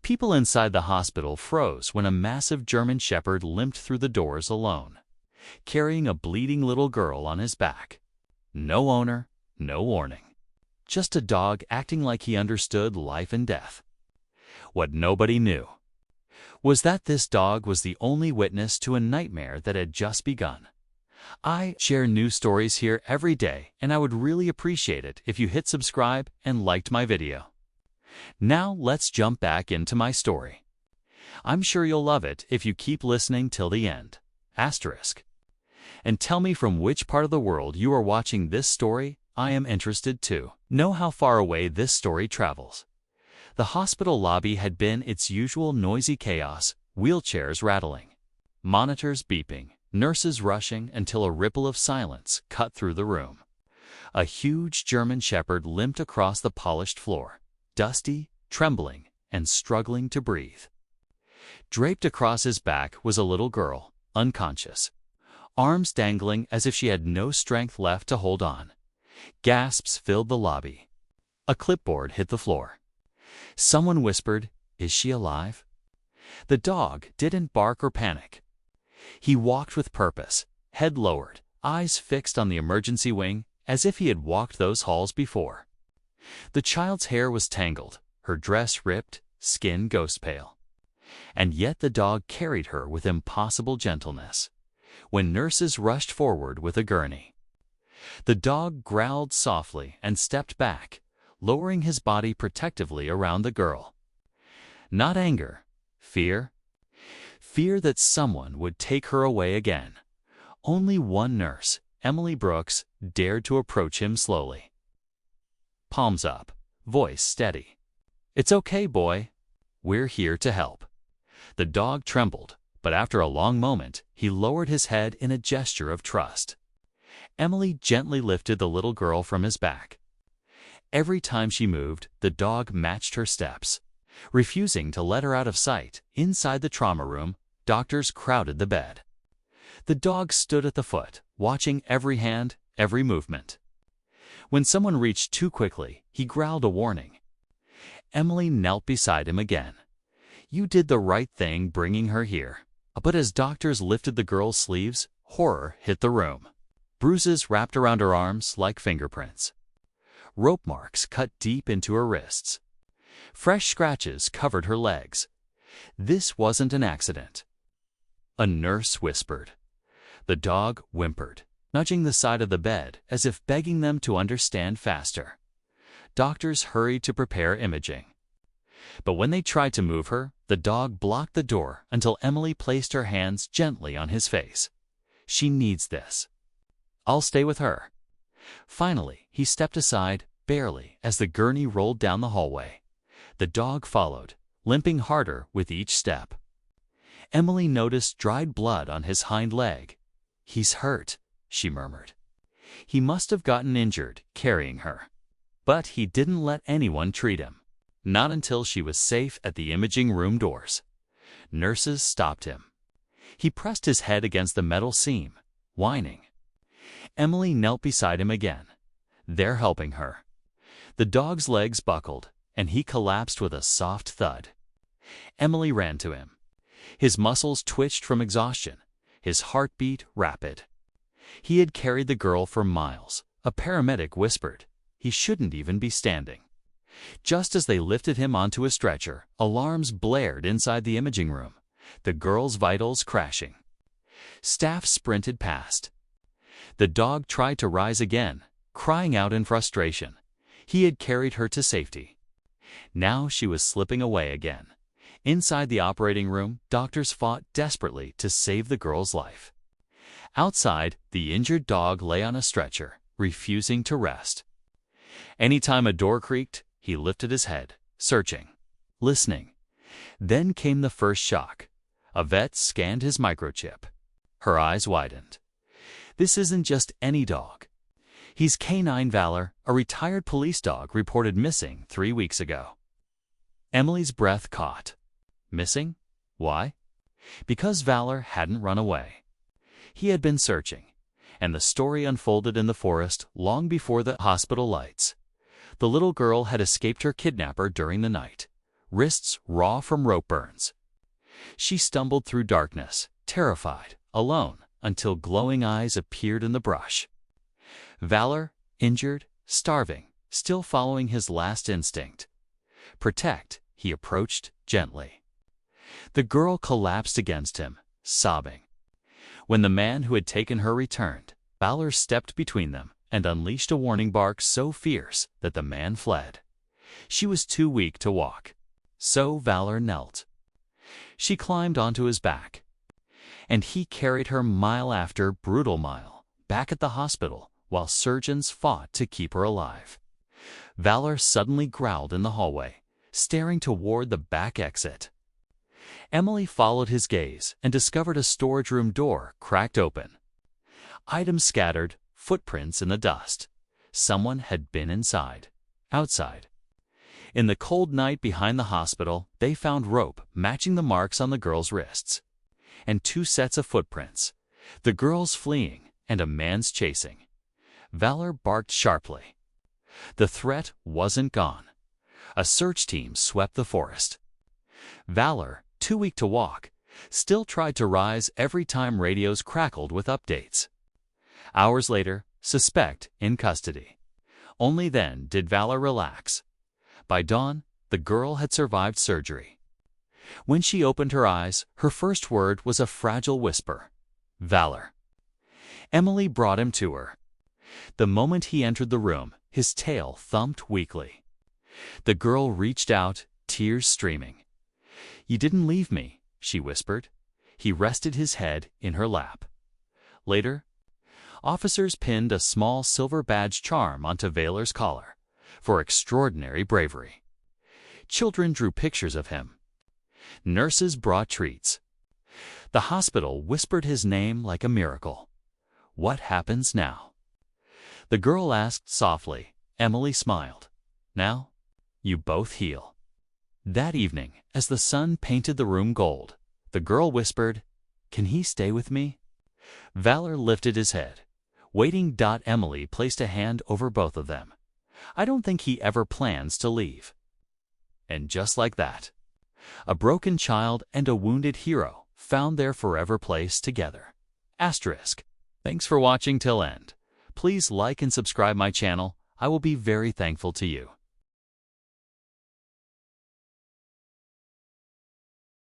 People inside the hospital froze when a massive German shepherd limped through the doors alone, carrying a bleeding little girl on his back. No owner, no warning. Just a dog acting like he understood life and death. What nobody knew was that this dog was the only witness to a nightmare that had just begun. I share new stories here every day, and I would really appreciate it if you hit subscribe and liked my video. Now let's jump back into my story. I'm sure you'll love it if you keep listening till the end. Asterisk. And tell me from which part of the world you are watching this story. I am interested to know how far away this story travels. The hospital lobby had been its usual noisy chaos, wheelchairs rattling, monitors beeping, nurses rushing until a ripple of silence cut through the room. A huge German shepherd limped across the polished floor, dusty, trembling, and struggling to breathe. Draped across his back was a little girl, unconscious, arms dangling as if she had no strength left to hold on. Gasps filled the lobby. A clipboard hit the floor. Someone whispered, "Is she alive?" The dog didn't bark or panic. He walked with purpose, head lowered, eyes fixed on the emergency wing, as if he had walked those halls before. The child's hair was tangled, her dress ripped, skin ghost pale. And yet the dog carried her with impossible gentleness. When nurses rushed forward with a gurney, the dog growled softly and stepped back, lowering his body protectively around the girl. Not anger, fear. Fear that someone would take her away again. Only one nurse, Emily Brooks, dared to approach him slowly. Palms up, voice steady. "It's okay, boy. We're here to help." The dog trembled, but after a long moment, he lowered his head in a gesture of trust. Emily gently lifted the little girl from his back. Every time she moved, the dog matched her steps. Refusing to let her out of sight, inside the trauma room, doctors crowded the bed. The dog stood at the foot, watching every hand, every movement. When someone reached too quickly, he growled a warning. Emily knelt beside him again. "You did the right thing bringing her here." But as doctors lifted the girl's sleeves, horror hit the room. Bruises wrapped around her arms like fingerprints. Rope marks cut deep into her wrists. Fresh scratches covered her legs. This wasn't an accident. A nurse whispered. The dog whimpered, nudging the side of the bed as if begging them to understand faster. Doctors hurried to prepare imaging. But when they tried to move her, the dog blocked the door until Emily placed her hands gently on his face. "She needs this. I'll stay with her." Finally, he stepped aside, barely, as the gurney rolled down the hallway. The dog followed, limping harder with each step. Emily noticed dried blood on his hind leg. "He's hurt," she murmured. He must have gotten injured carrying her. But he didn't let anyone treat him. Not until she was safe at the imaging room doors. Nurses stopped him. He pressed his head against the metal seam, whining. Emily knelt beside him again. They're helping her. The dog's legs buckled, and he collapsed with a soft thud. Emily ran to him. His muscles twitched from exhaustion, his heartbeat rapid. He had carried the girl for miles. A paramedic whispered, he shouldn't even be standing. Just as they lifted him onto a stretcher, alarms blared inside the imaging room, the girl's vitals crashing. Staff sprinted past. The dog tried to rise again, crying out in frustration. He had carried her to safety. Now she was slipping away again. Inside the operating room, doctors fought desperately to save the girl's life. Outside, the injured dog lay on a stretcher, refusing to rest. Anytime a door creaked, he lifted his head, searching, listening. Then came the first shock. A vet scanned his microchip. Her eyes widened. This isn't just any dog. He's Canine Valor, a retired police dog reported missing 3 weeks ago. Emily's breath caught. Missing? Why? Because Valor hadn't run away. He had been searching, and the story unfolded in the forest long before the hospital lights. The little girl had escaped her kidnapper during the night, wrists raw from rope burns. She stumbled through darkness, terrified, alone, until glowing eyes appeared in the brush. Valor, injured, starving, still following his last instinct. Protect, he approached gently. The girl collapsed against him, sobbing. When the man who had taken her returned, Valor stepped between them and unleashed a warning bark so fierce that the man fled. She was too weak to walk, so Valor knelt. She climbed onto his back, and he carried her mile after brutal mile, back at the hospital, while surgeons fought to keep her alive. Valor suddenly growled in the hallway, staring toward the back exit. Emily followed his gaze and discovered a storage room door cracked open. Items scattered, footprints in the dust. Someone had been inside, outside. In the cold night behind the hospital, they found rope matching the marks on the girl's wrists, and 2 sets of footprints, the girl's fleeing and a man's chasing. Valor barked sharply. The threat wasn't gone. A search team swept the forest. Valor, too weak to walk, still tried to rise every time radios crackled with updates. Hours later, suspect in custody. Only then did Valor relax. By dawn, the girl had survived surgery. When she opened her eyes, her first word was a fragile whisper, "Valor." Emily brought him to her. The moment he entered the room, his tail thumped weakly. The girl reached out, tears streaming. "You didn't leave me," she whispered. He rested his head in her lap. Later, officers pinned a small silver badge charm onto Valor's collar for extraordinary bravery. Children drew pictures of him. Nurses brought treats. The hospital whispered his name like a miracle. What happens now? The girl asked softly. Emily smiled. Now, you both heal. That evening, as the sun painted the room gold, the girl whispered, "Can he stay with me?" Valor lifted his head. Waiting. Emily placed a hand over both of them. "I don't think he ever plans to leave." And just like that, a broken child and a wounded hero found their forever place together. Asterisk. Thanks for watching till end. Please like and subscribe my channel. I will be very thankful to you.